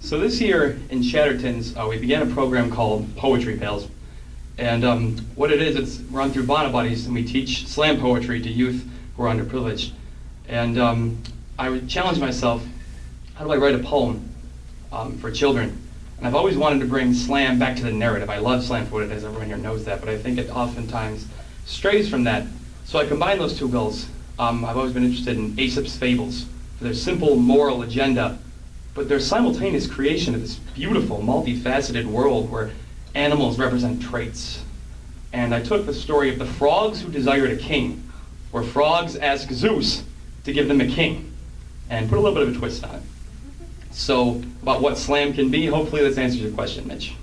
So this year in Chatterton's, we began a program called Poetry Pals. And what it is, it's run through Bonabuddies, and we teach slam poetry to youth who are underprivileged. And I would challenge myself, how do I write a poem for children? And I've always wanted to bring slam back to the narrative. I love slam for what it is, everyone here knows that, but I think it oftentimes strays from that. So I combine those two goals. I've always been interested in Aesop's fables for their simple moral agenda, but their simultaneous creation of this beautiful, multifaceted world where animals represent traits. And I took the story of the frogs who desired a king, where frogs ask Zeus to give them a king, and put a little bit of a twist on it. So, about what slam can be, hopefully this answers your question, Mitch.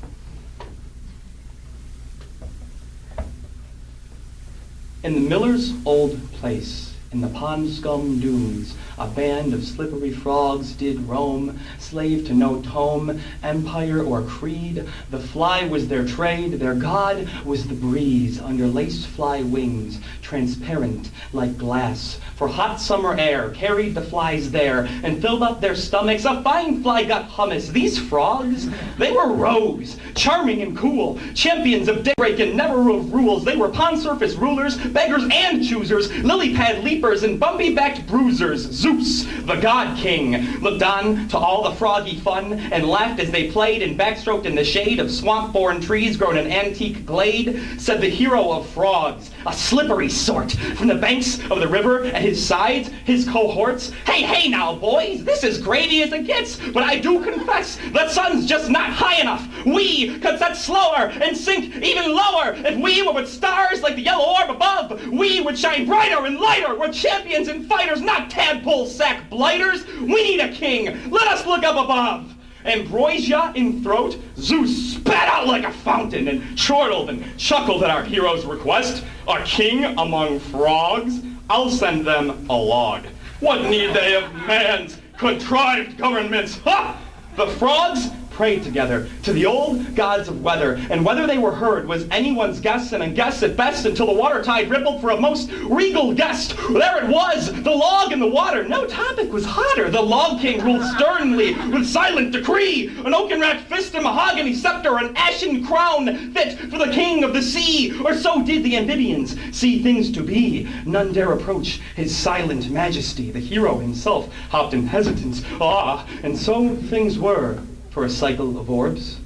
In the miller's old place, in the pond scum dunes, a band of slippery frogs did roam, slave to no tome, empire, or creed. The fly was their trade, their god was the breeze, under lace-fly wings, transparent like glass. For hot summer air carried the flies there, and filled up their stomachs. A fine fly got hummus. These frogs, they were rogues, charming and cool, champions of daybreak and never of rules. They were pond surface rulers, beggars and choosers, lily-pad leapers and bumpy-backed bruisers. Zeus, the god king, looked on to all the froggy fun and laughed as they played and backstroked in the shade of swamp-born trees grown in antique glade. Said the hero of frogs, a slippery sort, from the banks of the river at his sides, his cohorts. Hey, hey now, boys, this is gravy as it gets, but I do confess the sun's just not high enough. We could set slower and sink even lower. If we were with stars like the yellow orb above, we would shine brighter and lighter. We're champions and fighters, not tadpole sack blighters. We need a king. Let us look up above. Ambrosia in throat, Zeus spat out like a fountain and chortled and chuckled at our hero's request. A king among frogs? I'll send them a log. What need they of man's contrived governments? Ha! The frogs prayed together to the old gods of weather, and whether they were heard was anyone's guess, and a guess at best, until the water tide rippled for a most regal guest. There it was, the log in the water. No topic was hotter. The log king ruled sternly with silent decree, an oaken-wrapped fist, a mahogany scepter, an ashen crown fit for the king of the sea. Or so did the amphibians see things to be. None dare approach his silent majesty. The hero himself hopped in hesitance. And so things were. For a cycle of orbs,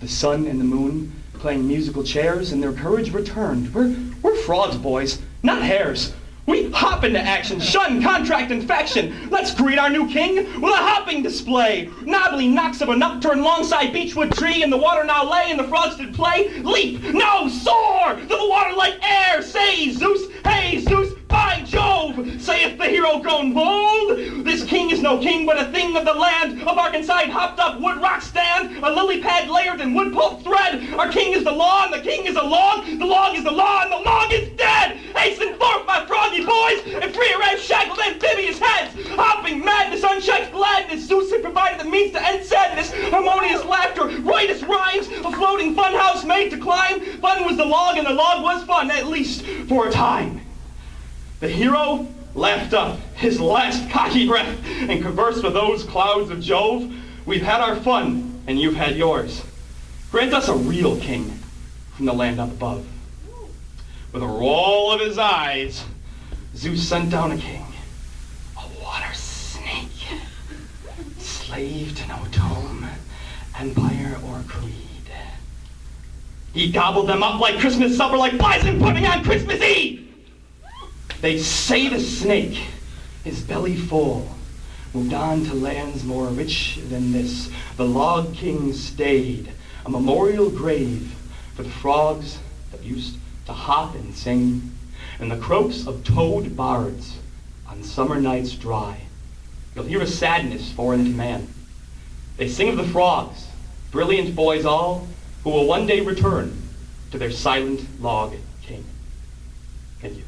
the sun and the moon playing musical chairs, and their courage returned. We're frogs, boys, not hares. We hop into action, shun contract and faction. Let's greet our new king with a hopping display. Knobbly knocks of an upturned longside beechwood tree, and the water now lay, and the frogs did play. Leap, no, soar, to the water like air. Say, Zeus, hey, Zeus, by Jove, saith the hero grown bold. This king is no king, but a thing of the land. A bark inside hopped up wood rock stand, a lily pad layered in wood pulp thread. Our king is the law, and the king is a log. The log is the law, and the log is dead. Hasten forth, my froggy boys, and free a ramshackled amphibious heads. Hopping madness, unchecked gladness. Zeus had provided the means to end sadness. Harmonious laughter, rightest rhymes, a floating funhouse made to climb. Fun was the log, and the log was fun, at least for a time. The hero laughed up his last cocky breath and conversed with those clouds of Jove. We've had our fun, and you've had yours. Grant us a real king from the land up above. With a roll of his eyes, Zeus sent down a king, a water snake, slave to no tome, empire, or creed. He gobbled them up like Christmas supper, like flies in pudding on Christmas Eve. They say the snake, his belly full, moved on to lands more rich than this. The log king stayed, a memorial grave for the frogs that used to hop and sing, and the croaks of toad bards on summer nights dry. You'll hear a sadness foreign to man. They sing of the frogs, brilliant boys all, who will one day return to their silent log king. Thank you.